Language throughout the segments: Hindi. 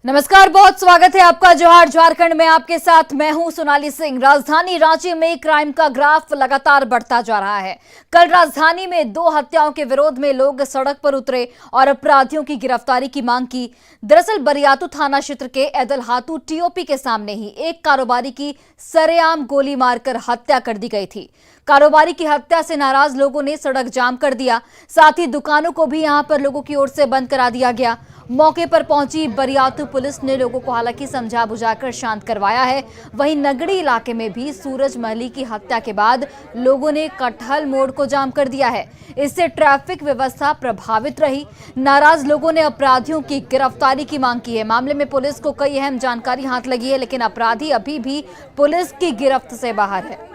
नमस्कार, बहुत स्वागत है आपका जोहार झारखंड में। आपके साथ मैं हूं सोनाली सिंह। राजधानी रांची में क्राइम का ग्राफ लगातार बढ़ता जा रहा है। कल राजधानी में 2 हत्याओं के विरोध में लोग सड़क पर उतरे और अपराधियों की गिरफ्तारी की मांग की। दरअसल बरियातू थाना क्षेत्र के ऐदलहातू टीओपी के सामने ही एक कारोबारी की सरेआम गोली मारकर हत्या कर दी गई थी। कारोबारी की हत्या से नाराज लोगों ने सड़क जाम कर दिया, साथ ही दुकानों को भी यहां पर लोगों की ओर से बंद करा दिया गया। मौके पर पहुंची बरियातू पुलिस ने लोगों को हालांकि समझा बुझाकर शांत करवाया है। वहीं नगड़ी इलाके में भी सूरज महली की हत्या के बाद लोगों ने कटहल मोड़ को जाम कर दिया है। इससे ट्रैफिक व्यवस्था प्रभावित रही। नाराज लोगों ने अपराधियों की गिरफ्तारी की मांग की है। मामले में पुलिस को कई अहम जानकारी हाथ लगी है, लेकिन अपराधी अभी भी पुलिस की गिरफ्त से बाहर है।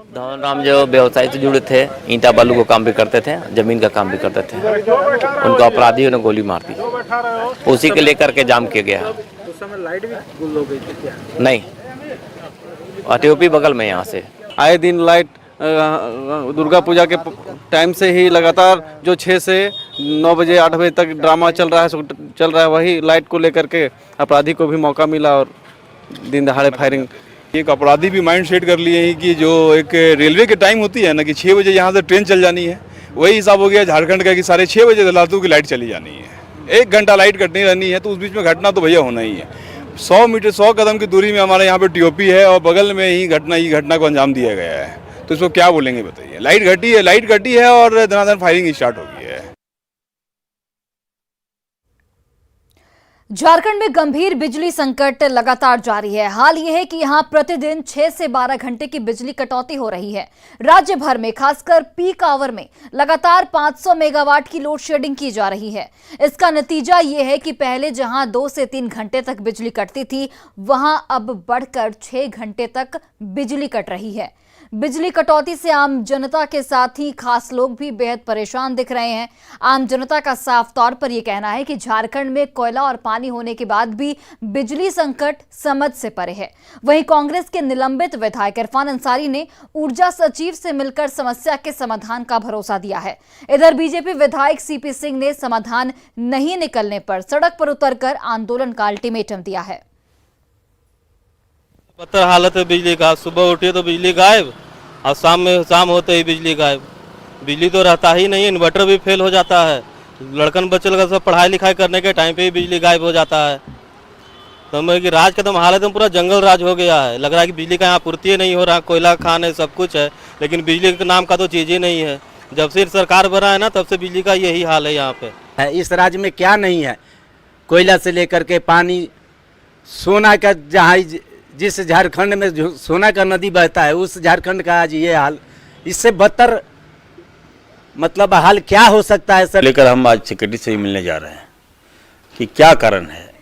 धन राम जो व्यवसाय से जुड़े थे, ईंटा बालू का काम भी करते थे, जमीन का काम भी करते थे। उनको अपराधियों ने गोली मार दी। उसी के लेकर के जाम किया गया। उस समय लाइट भी गुल हो गई थी क्या? नहीं, टीओपी बगल में यहाँ से आए दिन लाइट दुर्गा पूजा के टाइम से ही लगातार जो 6 से 9 बजे 8 बजे तक ड्रामा चल रहा है वही लाइट को लेकर के अपराधी को भी मौका मिला और दिन दहाड़े फायरिंग। एक अपराधी भी माइंड सेट कर लिए हैं कि जो एक रेलवे के टाइम होती है ना कि 6 बजे यहाँ से ट्रेन चल जानी है, वही हिसाब हो गया झारखंड का कि साढ़े 6 बजे लातू की लाइट चली जानी है। 1 घंटा लाइट कटनी रहनी है, तो उस बीच में घटना तो भैया होना ही है। 100 कदम की दूरी में हमारे यहाँ पे टीओपी है और बगल में ही घटना को अंजाम दिया गया है। तो इसको क्या बोलेंगे बताइए। लाइट घटी है और धनाधन फायरिंग स्टार्ट हो गई है। झारखंड में गंभीर बिजली संकट लगातार जारी है। हाल यह है कि यहां प्रतिदिन 6 से 12 घंटे की बिजली कटौती हो रही है। राज्य भर में खासकर पीक आवर में लगातार 500 मेगावाट की लोड शेडिंग की जा रही है। इसका नतीजा यह है कि पहले जहां 2 से 3 घंटे तक बिजली कटती थी, वहां अब बढ़कर 6 घंटे तक बिजली कट रही है। बिजली कटौती से आम जनता के साथ ही खास लोग भी बेहद परेशान दिख रहे हैं। आम जनता का साफ तौर पर यह कहना है कि झारखंड में कोयला और पानी होने के बाद भी बिजली संकट समझ से परे है। वहीं कांग्रेस के निलंबित विधायक इरफान अंसारी ने ऊर्जा सचिव से मिलकर समस्या के समाधान का भरोसा दिया है। इधर बीजेपी विधायक सीपी सिंह ने समाधान नहीं निकलने पर सड़क पर उतरकर आंदोलन का अल्टीमेटम दिया है। बदतर हालत है बिजली का। सुबह उठिए तो बिजली गायब और शाम होते ही बिजली गायब। बिजली तो रहता ही नहीं, इन्वर्टर भी फेल हो जाता है। लड़कन बच्चे लोग सब पढ़ाई लिखाई करने के टाइम पे ही बिजली गायब हो जाता है। तो मैं कि राज कदम हालत में पूरा जंगल राज हो गया है। लग रहा है कि बिजली का यहाँ पूर्ति नहीं हो रहा। कोयला खान है, सब कुछ है, लेकिन बिजली के नाम का तो चीज़ ही नहीं है। जब से सरकार बना है ना, तब से बिजली का यही हाल है यहाँ पे। इस राज्य में क्या नहीं है? कोयला से लेकर के पानी, सोना का, जहाँ जिस झारखंड में सोना का नदी बहता है, उस झारखंड का आज ये हाल। इससे बदतर मतलब हाल क्या हो सकता है सर? लेकर हम आज सेक्रेटरी से भी मिलने जा रहे हैं कि क्या कारण है।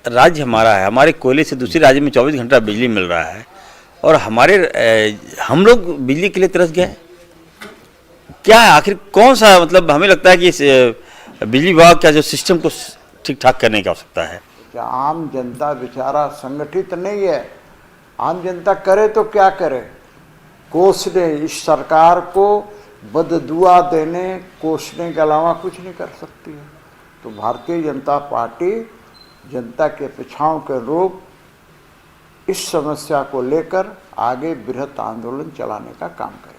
राज्य हमारा है, हमारे कोयले से दूसरे राज्य में 24 घंटा बिजली मिल रहा है और हम लोग बिजली के लिए तरस गए। क्या है आखिर, कौन सा मतलब? हमें लगता है कि इस बिजली विभाग का जो सिस्टम को ठीक ठाक करने की आवश्यकता है। आम जनता बेचारा संगठित नहीं है। आम जनता करे तो क्या करे? कोसने, इस सरकार को बददुआ देने, कोसने के अलावा कुछ नहीं कर सकती है। तो भारतीय जनता पार्टी जनता के अपेक्षाओं के अनुरूप इस समस्या को लेकर आगे बृहत आंदोलन चलाने का काम करेगी।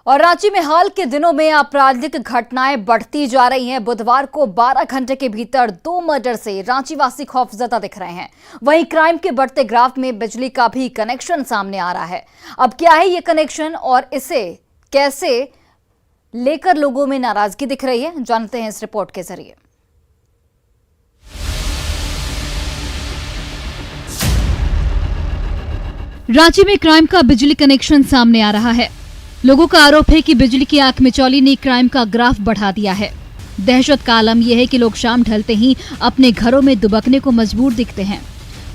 और रांची में हाल के दिनों में आपराधिक घटनाएं बढ़ती जा रही हैं। बुधवार को 12 घंटे के भीतर 2 मर्डर से रांची वासी खौफजदा दिख रहे हैं। वहीं क्राइम के बढ़ते ग्राफ में बिजली का भी कनेक्शन सामने आ रहा है। अब क्या है ये कनेक्शन और इसे कैसे लेकर लोगों में नाराजगी दिख रही है, जानते हैं इस रिपोर्ट के जरिए। रांची में क्राइम का बिजली कनेक्शन सामने आ रहा है। लोगों का आरोप है कि बिजली की आंख मिचौली ने क्राइम का ग्राफ बढ़ा दिया है। दहशत का आलम यह है कि लोग शाम ढलते ही अपने घरों में दुबकने को मजबूर दिखते हैं।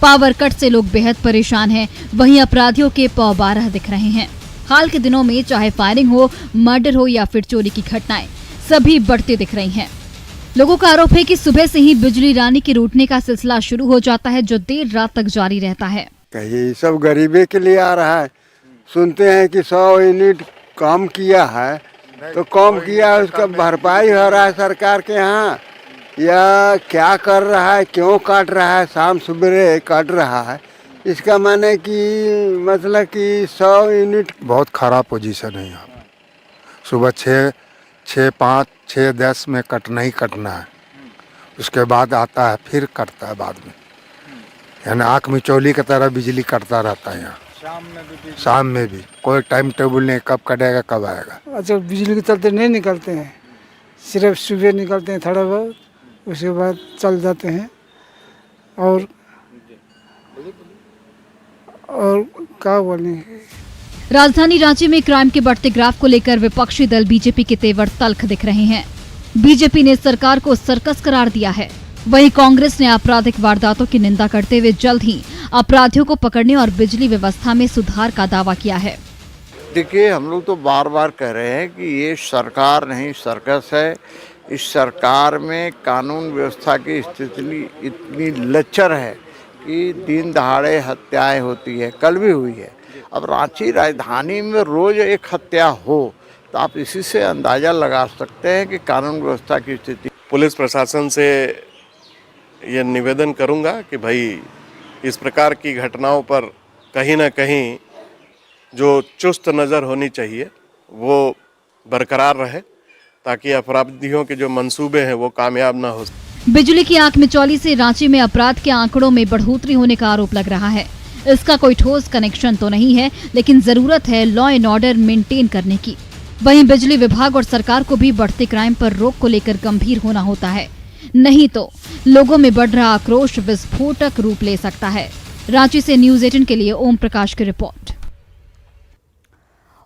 पावर कट से लोग बेहद परेशान हैं। वहीं अपराधियों के पौ-12 दिख रहे हैं। हाल के दिनों में चाहे फायरिंग हो, मर्डर हो या फिर चोरी की घटनाएं, सभी बढ़ते दिख रही हैं। लोगों का आरोप है कि सुबह से ही बिजली रानी के रूठने का सिलसिला शुरू हो जाता है, जो देर रात तक जारी रहता है। ये सब गरीबी के लिए आ रहा है। सुनते हैं कि 100 यूनिट कम किया है, तो कम किया, उसका भरपाई हो रहा है सरकार के यहाँ। या क्या कर रहा है, क्यों काट रहा है, शाम सवेरे काट रहा है, इसका माने कि मतलब कि 100 यूनिट। बहुत ख़राब पोजीशन है यहाँ पे। सुबह 6, 5, 6, 10 में कटना ही कटना है, उसके बाद आता है फिर कटता है बाद में, यानी आँख मिचौली की तरह बिजली कटता रहता है यहाँ। शाम में भी कोई टाइम टेबल नहीं, कब कटेगा कब आएगा। अच्छा, बिजली के चलते नहीं निकलते हैं, सिर्फ सुबह निकलते हैं थोड़ा बहुत, उसके बाद चल जाते हैं। और क्या बोलें। राजधानी रांची में क्राइम के बढ़ते ग्राफ को लेकर विपक्षी दल बीजेपी के तेवर तल्ख दिख रहे हैं। बीजेपी ने सरकार को सर्कस करार दिया है, वहीं कांग्रेस ने आपराधिक वारदातों की निंदा करते हुए जल्द ही अपराधियों को पकड़ने और बिजली व्यवस्था में सुधार का दावा किया है। देखिए, हम लोग तो बार बार कह रहे हैं कि ये सरकार नहीं सर्कस है। इस सरकार में कानून व्यवस्था की स्थिति इतनी लचर है कि दिन दहाड़े हत्याएं होती है, कल भी हुई है। अब रांची राजधानी में रोज एक हत्या हो तो आप इसी से अंदाज़ा लगा सकते हैं कि कानून व्यवस्था की स्थिति। पुलिस प्रशासन से ये निवेदन करूंगा कि भाई इस प्रकार की घटनाओं पर कहीं ना कहीं जो चुस्त नज़र होनी चाहिए वो बरकरार रहे, ताकि अपराधियों के जो मंसूबे हैं वो कामयाब ना हो। बिजली की आंख मिचौली से रांची में अपराध के आंकड़ों में बढ़ोतरी होने का आरोप लग रहा है। इसका कोई ठोस कनेक्शन तो नहीं है, लेकिन जरूरत है लॉ एंड ऑर्डर मेंटेन करने की। वहीं बिजली विभाग और सरकार को भी बढ़ते क्राइम पर रोक को लेकर गंभीर होना होता है, नहीं तो लोगों में बढ़ रहा आक्रोश विस्फोटक रूप ले सकता है। रांची से न्यूज़ 18 के लिए ओम प्रकाश की रिपोर्ट।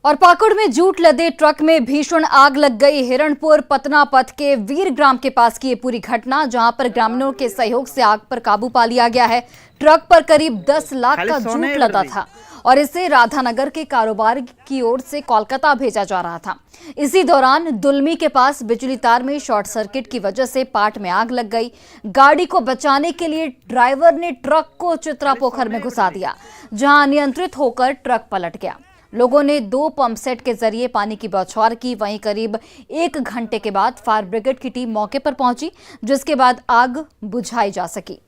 और पाकुड़ में जूट लदे ट्रक में भीषण आग लग गई। हिरणपुर पतना पथ के वीरग्राम के पास की ये पूरी घटना, जहां पर ग्रामीणों के सहयोग से आग पर काबू पा लिया गया है। ट्रक पर करीब 10 लाख का जूट लदा था और इसे राधानगर के कारोबार की ओर से कोलकाता भेजा जा रहा था। इसी दौरान दुलमी के पास बिजली तार में शॉर्ट सर्किट की वजह से पाट में आग लग गई। गाड़ी को बचाने के लिए ड्राइवर ने ट्रक को चित्रा पोखर में घुसा दिया, जहां अनियंत्रित होकर ट्रक पलट गया। लोगों ने 2 पंप सेट के जरिए पानी की बौछार की। वहीं करीब 1 घंटे के बाद फायर ब्रिगेड की टीम मौके पर पहुंची, जिसके बाद आग बुझाई जा सकी।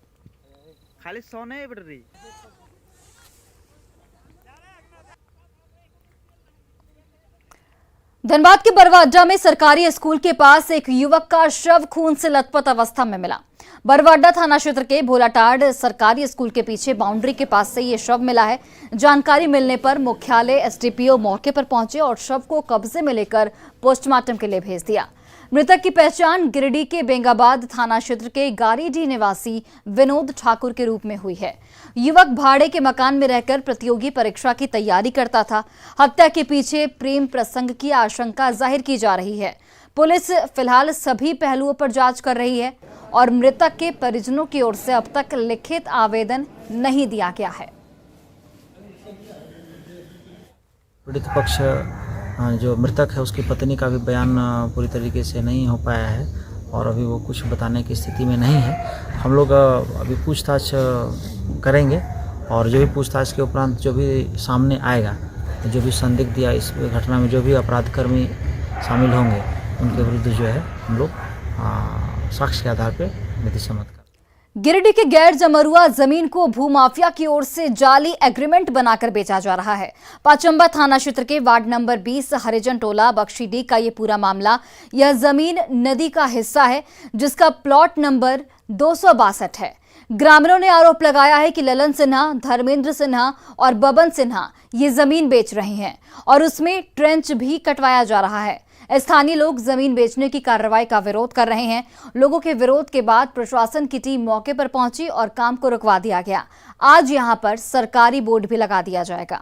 खाली सोने बढ़ रही। धनबाद के बरवा अड्डा में सरकारी स्कूल के पास एक युवक का शव खून से लथपथ अवस्था में मिला। बरवा अड्डा थाना क्षेत्र के भोलाटाड़ सरकारी स्कूल के पीछे बाउंड्री के पास से ये शव मिला है। जानकारी मिलने पर मुख्यालय एसडीपीओ मौके पर पहुंचे और शव को कब्जे में लेकर पोस्टमार्टम के लिए भेज दिया। मृतक की पहचान गिरिडीह के बेंगाबाद थाना क्षेत्र के गारीडीह निवासी विनोद ठाकुर के रूप में हुई है। युवक भाड़े के मकान में रहकर प्रतियोगी परीक्षा की तैयारी करता था। हत्या के पीछे प्रेम प्रसंग की आशंका जाहिर की जा रही है। पुलिस फिलहाल सभी पहलुओं पर जांच कर रही है और मृतक के परिजनों की ओर से अब तक लिखित आवेदन नहीं दिया गया है। पीड़ित पक्ष जो मृतक है उसकी पत्नी का भी बयान पूरी तरीके से नहीं हो पाया है और अभी वो कुछ बताने की स्थिति में नहीं है। हम लोग अभी पूछताछ करेंगे और जो भी पूछताछ के उपरांत जो भी सामने आएगा, जो भी संदिग्ध या इस घटना में जो भी अपराधकर्मी शामिल होंगे उनके विरुद्ध जो है हम लोग साक्ष्य के आधार पर नीति सम्मत कर। गिरिडीह के गैर जमरुआ जमीन को भूमाफिया की ओर से जाली एग्रीमेंट बनाकर बेचा जा रहा है। पाचंबा थाना क्षेत्र के वार्ड नंबर 20 हरिजन टोला बख्शीडीह का ये पूरा मामला। यह जमीन नदी का हिस्सा है, जिसका प्लॉट नंबर 262 है। ग्रामीणों ने आरोप लगाया है कि ललन सिन्हा, धर्मेंद्र सिन्हा और बबन सिन्हा ये जमीन बेच रहे हैं और उसमें ट्रेंच भी कटवाया जा रहा है। स्थानीय लोग जमीन बेचने की कार्रवाई का विरोध कर रहे हैं। लोगों के विरोध के बाद प्रशासन की टीम मौके पर पहुंची और काम को रुकवा दिया गया। आज यहां पर सरकारी बोर्ड भी लगा दिया जाएगा।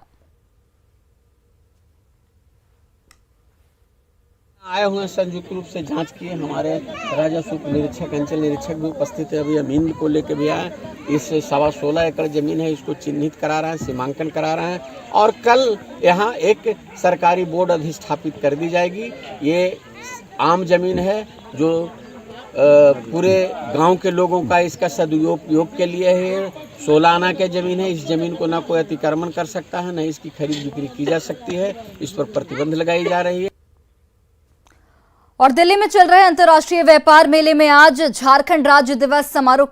आए हुए संयुक्त रूप से जांच किए। हमारे राजस्व निरीक्षक, अंचल निरीक्षक भी उपस्थित है। अभी जमीन को लेकर भी आए। इस 16.25 एकड़ जमीन है, इसको चिन्हित करा रहे हैं, सीमांकन करा रहे हैं और कल यहाँ एक सरकारी बोर्ड अधिष्ठापित कर दी जाएगी। ये आम जमीन है जो पूरे गांव के लोगों का इसका सदुपयोग के लिए है। 16 आना के जमीन है। इस जमीन को ना कोई अतिक्रमण कर सकता है, न इसकी खरीद बिक्री की जा सकती है। इस पर प्रतिबंध लगाई जा रही है। और दिल्ली में चल रहे अंतर्राष्ट्रीय व्यापार मेले में आज झारखंड राज्य दिवस समारोह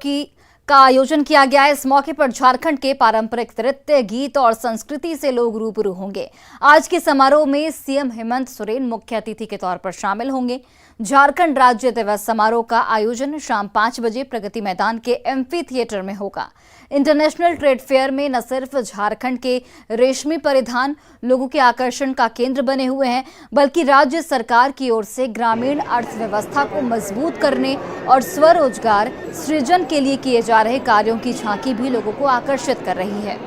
का आयोजन किया गया है। इस मौके पर झारखंड के पारंपरिक नृत्य, गीत और संस्कृति से लोग रूबरू होंगे। आज के समारोह में सीएम हेमंत सोरेन मुख्य अतिथि के तौर पर शामिल होंगे। झारखंड राज्य दिवस समारोह का आयोजन शाम 5 बजे प्रगति मैदान के एम्फी थिएटर में होगा। इंटरनेशनल ट्रेड फेयर में न सिर्फ झारखंड के रेशमी परिधान लोगों के आकर्षण का केंद्र बने हुए हैं, बल्कि राज्य सरकार की ओर से ग्रामीण अर्थव्यवस्था को मजबूत करने और स्वरोजगार सृजन के लिए किए जा रहे कार्यों की झांकी भी लोगों को आकर्षित कर रही है।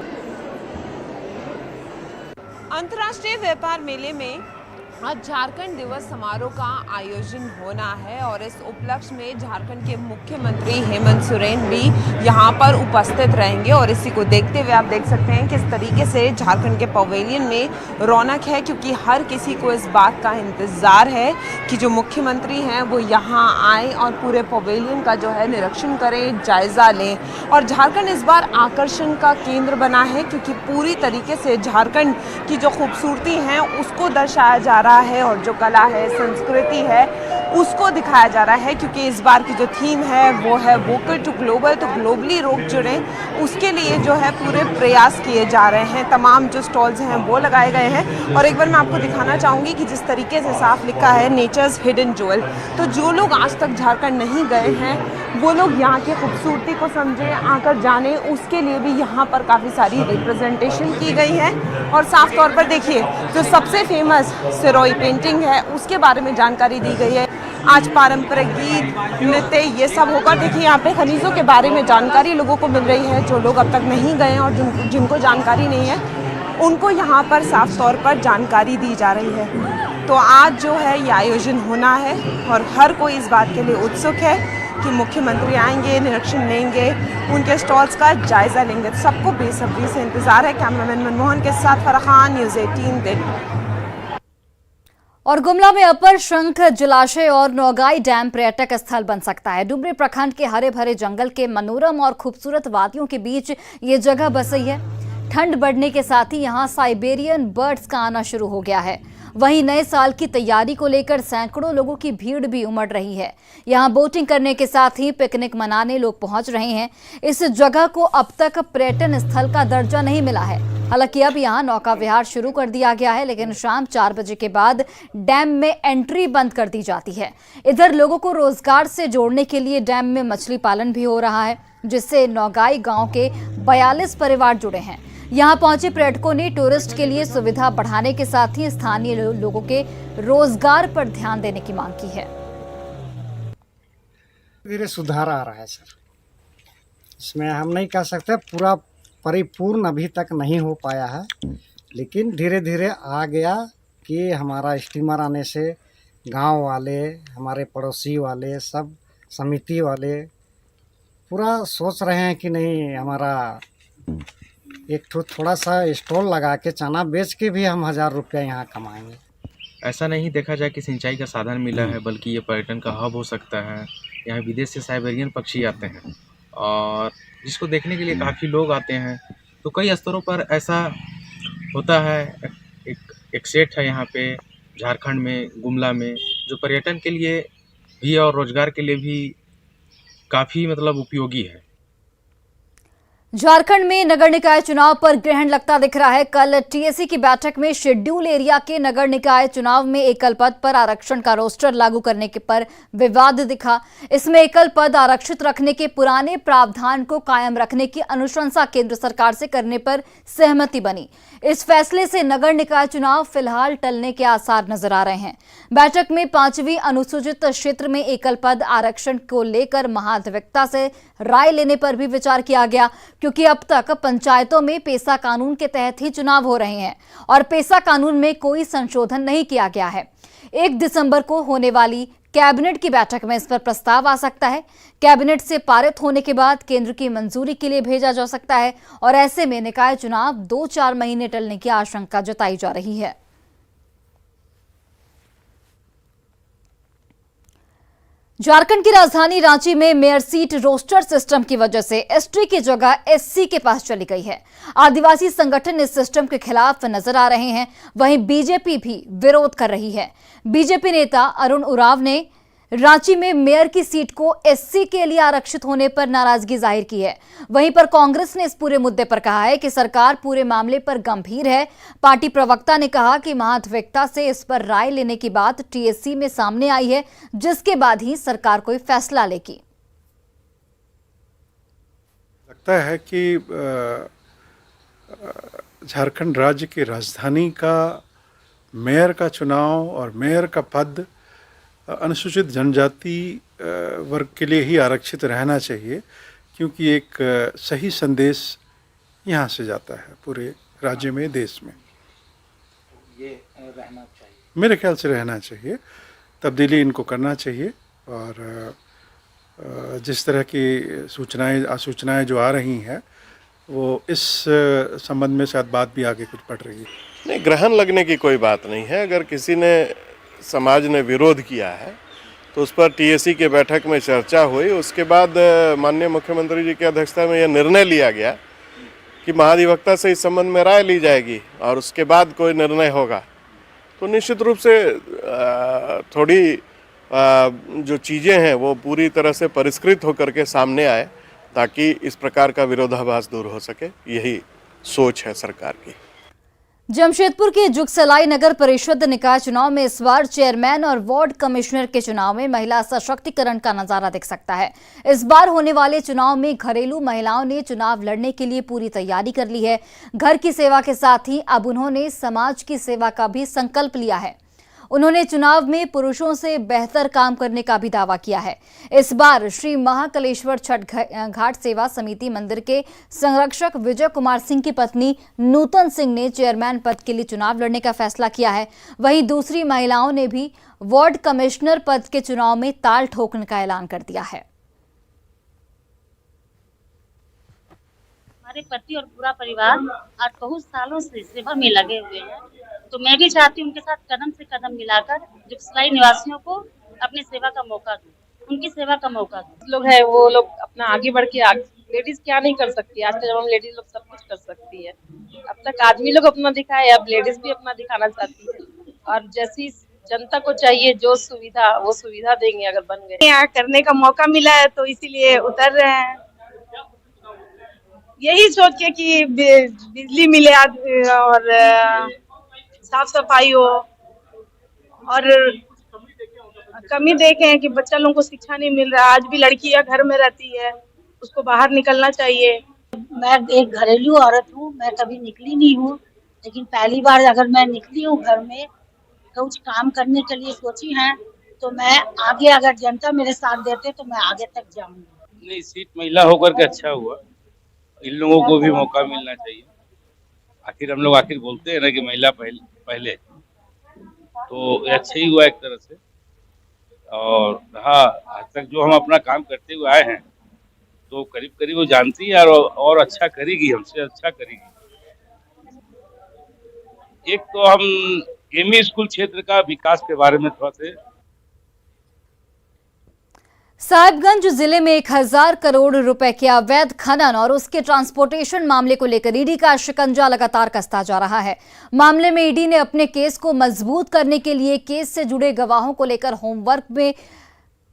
अंतर्राष्ट्रीय व्यापार मेले में आज झारखंड दिवस समारोह का आयोजन होना है और इस उपलक्ष्य में झारखंड के मुख्यमंत्री हेमंत सोरेन भी यहां पर उपस्थित रहेंगे और इसी को देखते हुए आप देख सकते हैं किस तरीके से झारखंड के पवेलियन में रौनक है, क्योंकि हर किसी को इस बात का इंतजार है कि जो मुख्यमंत्री हैं वो यहाँ आए और पूरे पवेलियन का जो है निरीक्षण करें, जायजा लें। और झारखंड इस बार आकर्षण का केंद्र बना है, क्योंकि पूरी तरीके से झारखंड की जो खूबसूरती है उसको दर्शाया जा रहा है और जो कला है, संस्कृति है, उसको दिखाया जा रहा है। क्योंकि इस बार की जो थीम है वो है वोकल टू ग्लोबल, तो ग्लोबली लोग जुड़े, उसके लिए जो है पूरे प्रयास किए जा रहे हैं। तमाम जो स्टॉल्स हैं वो लगाए गए हैं और एक बार मैं आपको दिखाना चाहूँगी कि जिस तरीके से साफ लिखा है नेचर्स हिडन ज्वेल, तो जो लोग आज तक झारखंड नहीं गए हैं वो लोग यहाँ की खूबसूरती को समझें, आकर जाने, उसके लिए भी यहाँ पर काफ़ी सारी रिप्रेजेंटेशन की गई है। और साफ तौर पर देखिए जो सबसे फेमस सिरोही पेंटिंग है उसके बारे में जानकारी दी गई है। आज पारंपरिक गीत, नृत्य ये सब होगा। देखिए यहाँ पे खनिजों के बारे में जानकारी लोगों को मिल रही है, जो लोग अब तक नहीं गए और जिनको जानकारी नहीं है उनको यहाँ पर साफ तौर पर जानकारी दी जा रही है। तो आज जो है ये आयोजन होना है और हर कोई इस बात के लिए उत्सुक है कि मुख्यमंत्री आएंगे, निरीक्षण लेंगे, उनके स्टॉल्स का जायजा लेंगे। तो सबको बेसब्री से इंतजार है। कैमरामैन मनमोहन के साथ फराह खान, न्यूज़ 18 दिल्ली। और गुमला में अपर शंख जलाशय और नौगाई डैम पर्यटक स्थल बन सकता है। डुमरी प्रखंड के हरे भरे जंगल के मनोरम और खूबसूरत वादियों के बीच ये जगह बसी है। ठंड बढ़ने के साथ ही यहाँ साइबेरियन बर्ड्स का आना शुरू हो गया है। वहीं नए साल की तैयारी को लेकर सैकड़ों लोगों की भीड़ भी उमड़ रही है। यहाँ बोटिंग करने के साथ ही पिकनिक मनाने लोग पहुंच रहे हैं। इस जगह को अब तक पर्यटन स्थल का दर्जा नहीं मिला है। हालांकि अब यहाँ नौका विहार शुरू कर दिया गया है, लेकिन शाम 4 बजे के बाद डैम में एंट्री बंद कर दी जाती है। इधर लोगों को रोजगार से जोड़ने के लिए डैम में मछली पालन भी हो रहा है, जिससे नौगाई गांव के 42 परिवार जुड़े हैं। यहाँ पहुंचे पर्यटकों ने टूरिस्ट के लिए सुविधा बढ़ाने के साथ ही स्थानीय लोगों के रोजगार पर ध्यान देने की मांग की है। धीरे सुधार आ रहा है सर, इसमें हम नहीं कह सकते पूरा परिपूर्ण अभी तक नहीं हो पाया है, लेकिन धीरे धीरे आ गया कि हमारा स्टीमर आने से गांव वाले, हमारे पड़ोसी वाले, सब समिति वाले पूरा सोच रहे हैं कि नहीं हमारा एक थोड़ा सा स्टॉल लगा के चना बेच के भी हम 1000 रुपया यहाँ कमाएंगे। ऐसा नहीं देखा जाए कि सिंचाई का साधन मिला है, बल्कि ये पर्यटन का हब हो सकता है। यहाँ विदेश से साइबेरियन पक्षी आते हैं और जिसको देखने के लिए काफ़ी लोग आते हैं। तो कई स्तरों पर ऐसा होता है। एक सेट है यहाँ पे झारखंड में, गुमला में, जो पर्यटन के लिए भी और रोजगार के लिए भी काफ़ी उपयोगी है। झारखंड में नगर निकाय चुनाव पर ग्रहण लगता दिख रहा है। कल टीएसी की बैठक में शेड्यूल एरिया के नगर निकाय चुनाव में एकल पद पर आरक्षण का रोस्टर लागू करने के पर विवाद दिखा। इसमें एकल पद आरक्षित रखने के पुराने प्रावधान को कायम रखने की अनुशंसा केंद्र सरकार से करने पर सहमति बनी। इस फैसले से नगर निकाय चुनाव फिलहाल टलने के आसार नजर आ रहे हैं। बैठक में 5वीं अनुसूचित क्षेत्र में एकल पद आरक्षण को लेकर महाधिवक्ता से राय लेने पर भी विचार किया गया, क्योंकि अब तक पंचायतों में पेसा कानून के तहत ही चुनाव हो रहे हैं और पेसा कानून में कोई संशोधन नहीं किया गया है। 1 दिसंबर को होने वाली कैबिनेट की बैठक में इस पर प्रस्ताव आ सकता है। कैबिनेट से पारित होने के बाद केंद्र की मंजूरी के लिए भेजा जा सकता है और ऐसे में निकाय चुनाव 2-4 महीने टलने की आशंका जताई जा रही है। झारखंड की राजधानी रांची में मेयर सीट रोस्टर सिस्टम की वजह से एसटी की जगह एससी के पास चली गई है। आदिवासी संगठन इस सिस्टम के खिलाफ नजर आ रहे हैं, वहीं बीजेपी भी विरोध कर रही है। बीजेपी नेता अरुण उरांव ने रांची में मेयर की सीट को एससी के लिए आरक्षित होने पर नाराजगी जाहिर की है। वहीं पर कांग्रेस ने इस पूरे मुद्दे पर कहा है कि सरकार पूरे मामले पर गंभीर है। पार्टी प्रवक्ता ने कहा कि महाधिवक्ता से इस पर राय लेने की बात टीएससी में सामने आई है, जिसके बाद ही सरकार कोई फैसला लेगी। लगता है कि झारखंड राज्य की राजधानी का मेयर का चुनाव और मेयर का पद अनुसूचित जनजाति वर्ग के लिए ही आरक्षित रहना चाहिए, क्योंकि एक सही संदेश यहाँ से जाता है पूरे राज्य में, देश में। ये रहना चाहिए, मेरे ख्याल से रहना चाहिए, तब्दीली इनको करना चाहिए। और जिस तरह की सूचनाएं जो आ रही हैं वो इस संबंध में शायद बात भी आगे कुछ बढ़ रही है। नहीं, ग्रहण लगने की कोई बात नहीं है। अगर किसी ने समाज ने विरोध किया है तो उस पर टीएससी के बैठक में चर्चा हुई। उसके बाद माननीय मुख्यमंत्री जी की अध्यक्षता में यह निर्णय लिया गया कि महाधिवक्ता से इस संबंध में राय ली जाएगी और उसके बाद कोई निर्णय होगा। तो निश्चित रूप से थोड़ी जो चीज़ें हैं वो पूरी तरह से परिष्कृत होकर के सामने आए, ताकि इस प्रकार का विरोधाभास दूर हो सके। यही सोच है सरकार की। जमशेदपुर के जुगसलाई नगर परिषद निकाय चुनाव में इस बार चेयरमैन और वार्ड कमिश्नर के चुनाव में महिला सशक्तिकरण का नजारा दिख सकता है। इस बार होने वाले चुनाव में घरेलू महिलाओं ने चुनाव लड़ने के लिए पूरी तैयारी कर ली है। घर की सेवा के साथ ही अब उन्होंने समाज की सेवा का भी संकल्प लिया है। उन्होंने चुनाव में पुरुषों से बेहतर काम करने का भी दावा किया है। इस बार श्री महाकलेश्वर छठ घाट सेवा समिति मंदिर के संरक्षक विजय कुमार सिंह की पत्नी नूतन सिंह ने चेयरमैन पद के लिए चुनाव लड़ने का फैसला किया है। वहीं दूसरी महिलाओं ने भी वार्ड कमिश्नर पद के चुनाव में ताल ठोकने का ऐलान कर दिया है। हमारे पति और पूरा परिवार आज बहुत सालों से सेवा में लगे हुए हैं, तो मैं भी चाहती हूँ उनके साथ कदम से कदम मिलाकर जुगसलाई निवासियों को अपनी सेवा का मौका दूं, उनकी सेवा का मौका दूं। लोग हैं वो लोग अपना आगे बढ़ के लेडीज क्या नहीं कर सकती, आज के जमाने में लेडीज लोग सब कुछ कर सकती है। अब तक आदमी लोग अपना दिखाए, अब लेडीज भी अपना दिखाना चाहती है। और जैसी जनता को चाहिए जो सुविधा, वो सुविधा देंगे अगर बन गए। यहाँ करने का मौका मिला है तो इसीलिए उतर रहे हैं, यही सोच के कि बिजली मिले और साफ सफाई हो, और कमी देखे हैं कि बच्चा लोगों को शिक्षा नहीं मिल रहा। आज भी लड़कियां घर में रहती है, उसको बाहर निकलना चाहिए। मैं एक घरेलू औरत हूँ, मैं कभी निकली नहीं हूँ, लेकिन पहली बार अगर मैं निकली हूँ घर में कुछ काम करने के लिए सोची है, तो मैं आगे अगर जनता मेरे साथ देते तो मैं आगे तक जाऊंगी। नहीं, सीट महिला होकर के अच्छा हुआ, इन लोगों को भी मौका मिलना चाहिए। आखिर हम लोग बोलते हैं ना कि महिला पहले, तो अच्छा ही हुआ एक तरह से। और हाँ, आज तक जो हम अपना काम करते हुए आए हैं तो करीब करीब वो जानती है और अच्छा करेगी, हमसे अच्छा करेगी। एक तो हम एमई स्कूल क्षेत्र का विकास के बारे में थोड़ा से। साहिबगंज जिले में 1000 करोड़ रुपए के अवैध खनन और उसके ट्रांसपोर्टेशन मामले को लेकर ईडी का शिकंजा लगातार कसता जा रहा है। मामले में ईडी ने अपने केस को मजबूत करने के लिए केस से जुड़े गवाहों को लेकर होमवर्क में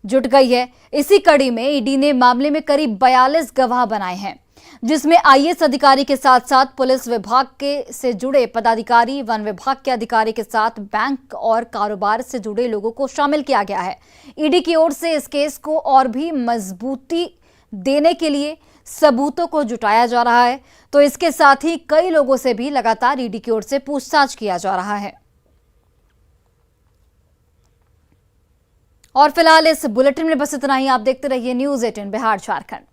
जुट गई है। इसी कड़ी में ईडी ने मामले में करीब 42 गवाह बनाए हैं, जिसमें आईएएस अधिकारी के साथ साथ पुलिस विभाग के से जुड़े पदाधिकारी, वन विभाग के अधिकारी के साथ बैंक और कारोबार से जुड़े लोगों को शामिल किया गया है। ईडी की ओर से इस केस को और भी मजबूती देने के लिए सबूतों को जुटाया जा रहा है, तो इसके साथ ही कई लोगों से भी लगातार ईडी की ओर से पूछताछ किया जा रहा है। और फिलहाल इस बुलेटिन में बस इतना ही। आप देखते रहिए न्यूज़ 18 बिहार झारखंड।